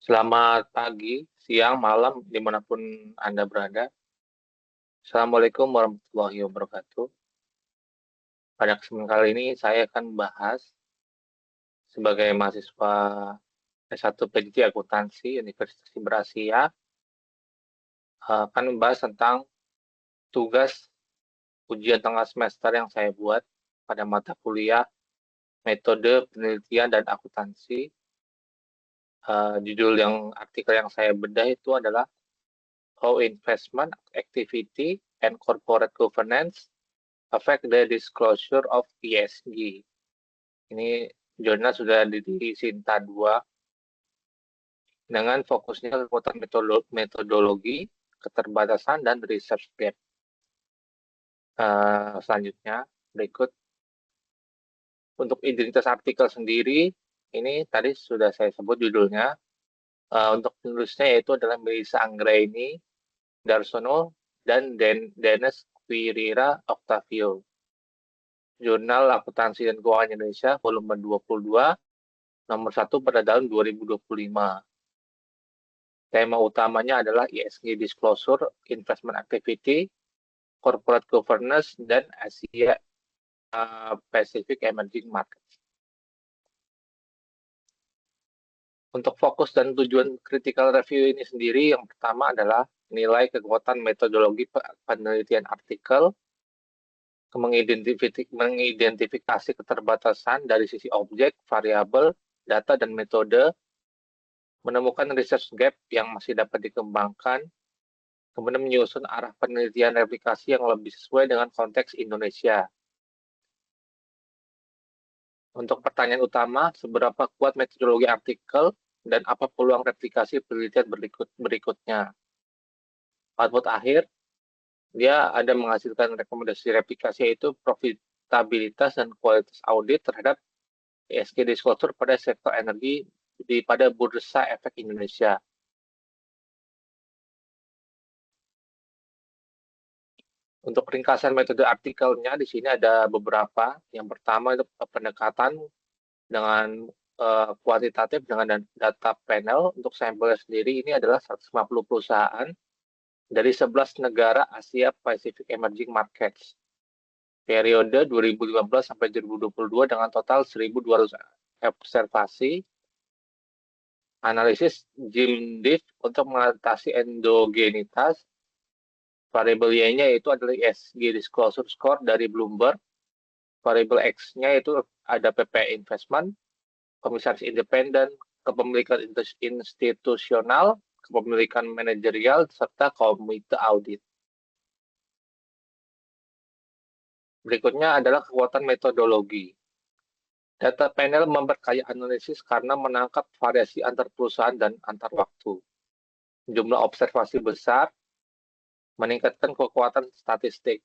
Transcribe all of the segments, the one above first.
Selamat pagi, siang, malam, dimanapun Anda berada. Assalamualaikum warahmatullahi wabarakatuh. Pada kesempatan kali ini saya akan membahas sebagai mahasiswa S1 PJJ Akuntansi Universitas Berasia, akan membahas tentang tugas ujian tengah semester yang saya buat pada mata kuliah Metode Penelitian dan Akuntansi. Judul yang artikel yang saya bedah itu adalah How Investment Activity and Corporate Governance Affect the Disclosure of ESG. Ini jurnal sudah di Sinta 2 dengan fokusnya kekuatan metodologi, keterbatasan, dan research gap. Selanjutnya, berikut. Untuk identitas artikel sendiri, ini tadi sudah saya sebut judulnya. Untuk penulisnya yaitu adalah Melissa Anggraini, Darsono, dan Dennis Quirira Octavio. Jurnal Akuntansi dan Keuangan Indonesia, volume 22, nomor 1 pada tahun 2025. Tema utamanya adalah ESG Disclosure, Investment Activity, Corporate Governance, dan Asia Pacific Emerging Markets. Untuk fokus dan tujuan critical review ini sendiri, yang pertama adalah nilai kekuatan metodologi penelitian artikel, mengidentifikasi keterbatasan dari sisi objek, variabel, data, dan metode, menemukan research gap yang masih dapat dikembangkan, kemudian menyusun arah penelitian replikasi yang lebih sesuai dengan konteks Indonesia. Untuk pertanyaan utama, seberapa kuat metodologi artikel dan apa peluang replikasi penelitian berikutnya. Output akhir, dia ada menghasilkan rekomendasi replikasi yaitu profitabilitas dan kualitas audit terhadap ESG disclosure pada sektor energi pada Bursa Efek Indonesia. Untuk ringkasan metode artikelnya di sini ada beberapa. Yang pertama itu pendekatan dengan kuantitatif dengan data panel. Untuk sampelnya sendiri ini adalah 150 perusahaan dari 11 negara Asia Pacific Emerging Markets. Periode 2015 sampai 2022 dengan total 1.200 observasi. Analisis GIMDIF untuk mengatasi endogenitas. Variabel Y-nya itu adalah ESG Disclosure Score dari Bloomberg. Variabel X-nya itu ada PP Investment, komisaris independen, kepemilikan institusional, kepemilikan manajerial, serta komite audit. Berikutnya adalah kekuatan metodologi. Data panel memperkaya analisis karena menangkap variasi antar perusahaan dan antar waktu. Jumlah observasi besar, meningkatkan kekuatan statistik.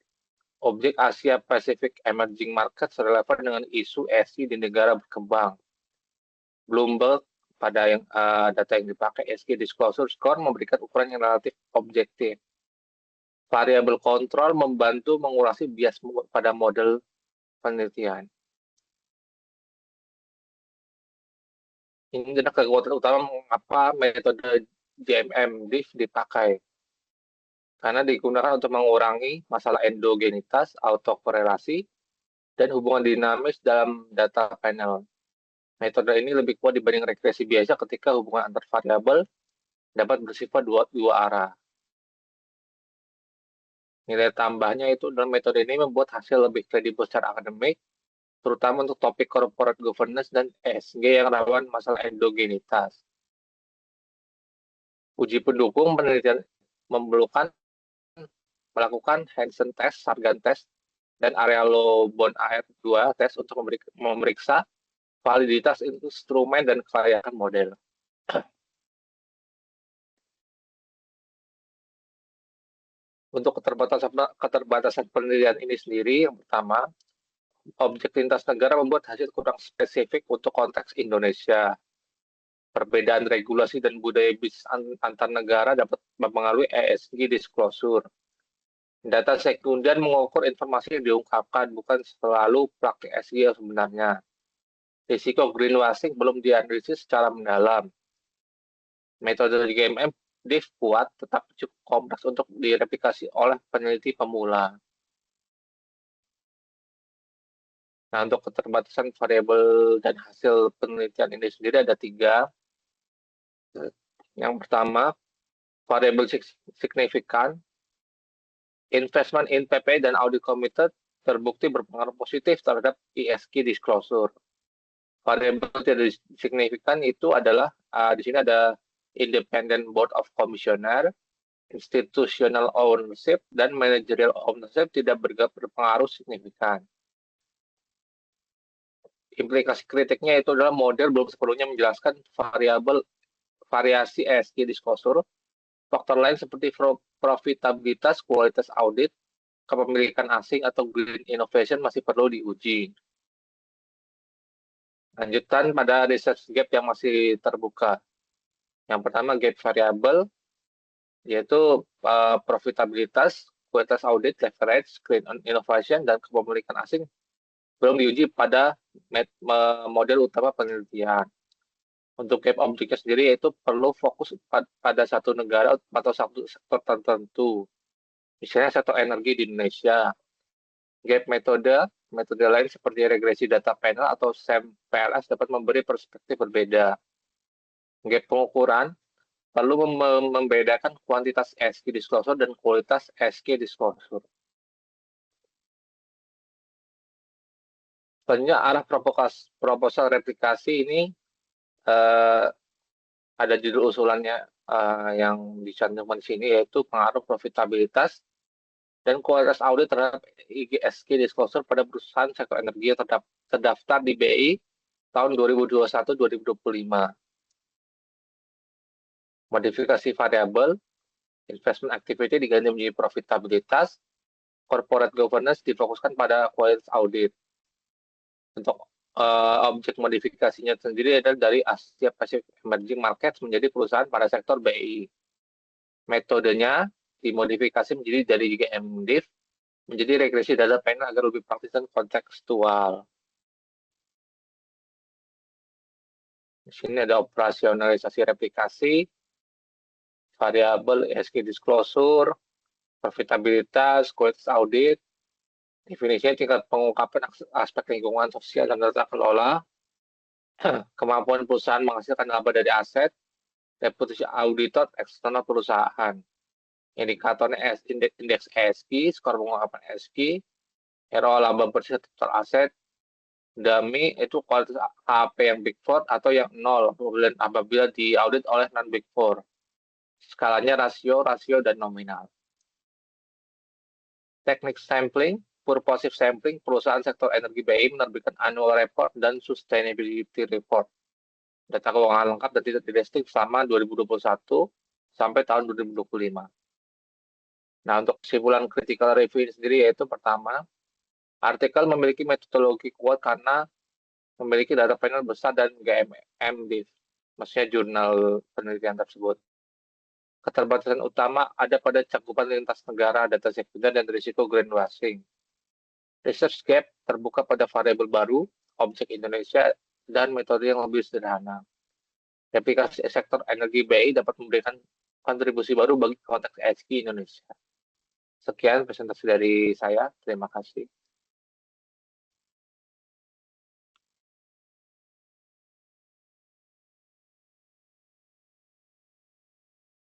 Objek Asia Pacific Emerging Markets relevan dengan isu ESG di negara berkembang. Bloomberg pada data yang dipakai ESG Disclosure Score memberikan ukuran yang relatif objektif. Variabel kontrol membantu mengurangi bias pada model penelitian. Ini adalah kekuatan utama mengapa metode GMM-DIF dipakai. Karena digunakan untuk mengurangi masalah endogenitas, autokorelasi, dan hubungan dinamis dalam data panel. Metode ini lebih kuat dibanding regresi biasa ketika hubungan antar variabel dapat bersifat dua arah. Nilai tambahnya itu dalam metode ini membuat hasil lebih kredibel secara akademik, terutama untuk topik corporate governance dan ESG yang rawan masalah endogenitas. Uji pendukung penelitian memerlukan melakukan Hansen test, Sargan test, dan Arealo-Bon AR2 test untuk memeriksa validitas instrumen dan kelayakan model. Untuk keterbatasan penelitian ini sendiri, yang pertama, objek lintas negara membuat hasil kurang spesifik untuk konteks Indonesia. Perbedaan regulasi dan budaya bisnis antar negara dapat mempengaruhi ESG disclosure. Data sekunder mengukur informasi yang diungkapkan, bukan selalu praktik ESG yang sebenarnya. Risiko greenwashing belum dianalisis secara mendalam. Metode GMM diff kuat tetapi cukup kompleks untuk direplikasi oleh peneliti pemula. Nah, untuk keterbatasan variabel dan hasil penelitian ini sendiri ada 3. Yang pertama, variabel signifikan. Investment in PP dan audit committed terbukti berpengaruh positif terhadap ESG disclosure. Variabel tidak signifikan itu adalah di sini ada Independent Board of Commissioner, institutional ownership, dan managerial ownership tidak berpengaruh signifikan. Implikasi kritiknya itu adalah model belum sepenuhnya menjelaskan variasi ESG disclosure. Faktor lain seperti profitabilitas, kualitas audit, kepemilikan asing, atau green innovation masih perlu diuji. Lanjutan pada research gap yang masih terbuka. Yang pertama gap variable, yaitu profitabilitas, kualitas audit, leverage, green innovation, dan kepemilikan asing belum diuji pada model utama penelitian. Untuk gap objeknya sendiri yaitu perlu fokus pada satu negara atau satu sektor tertentu. Misalnya sektor energi di Indonesia. Gap metode lain seperti regresi data panel atau SAM-PLS dapat memberi perspektif berbeda. Gap pengukuran perlu membedakan kuantitas ESG disclosure dan kualitas ESG disclosure. Selanjutnya arah proposal replikasi ini ada judul usulannya yang dicantumkan di sini, yaitu pengaruh profitabilitas dan kualitas audit terhadap ESG disclosure pada perusahaan sektor energi yang terdaftar di BI tahun 2021-2025. Modifikasi variabel, investment activity diganti menjadi profitabilitas, corporate governance difokuskan pada kualitas audit. Untuk objek modifikasinya sendiri adalah dari Asia Pacific Emerging Markets menjadi perusahaan pada sektor BI. Metodenya dimodifikasi menjadi dari GMDIF menjadi regresi data panel agar lebih praktis dan kontekstual. Di sini ada operasionalisasi replikasi, variabel ESG disclosure, profitabilitas, kualitas audit, definisinya tingkat pengungkapan aspek lingkungan sosial dan tata kelola, kemampuan perusahaan menghasilkan laba dari aset, reputasi auditor eksternal perusahaan. Indikatornya indeks ESG, skor pengungkapan ESG, ROA laba bersih total aset, DAMI itu kualitas HP yang Big Four atau yang 0 apabila diaudit oleh non-Big Four. Skalanya rasio, dan nominal. Teknik sampling, purposive sampling, perusahaan sektor energi BI menerbitkan annual report dan sustainability report. Data keuangan lengkap dan tidak divesting selama 2021 sampai tahun 2025. Nah, untuk kesimpulan critical review ini sendiri yaitu pertama, artikel memiliki metodologi kuat karena memiliki data panel besar dan GMM, maksudnya jurnal penelitian tersebut. Keterbatasan utama ada pada cakupan lintas negara, data sekunder, dan risiko greenwashing. Research gap terbuka pada variabel baru, objek Indonesia, dan metode yang lebih sederhana. Replikasi sektor energi BI dapat memberikan kontribusi baru bagi konteks ESG Indonesia. Sekian presentasi dari saya. Terima kasih.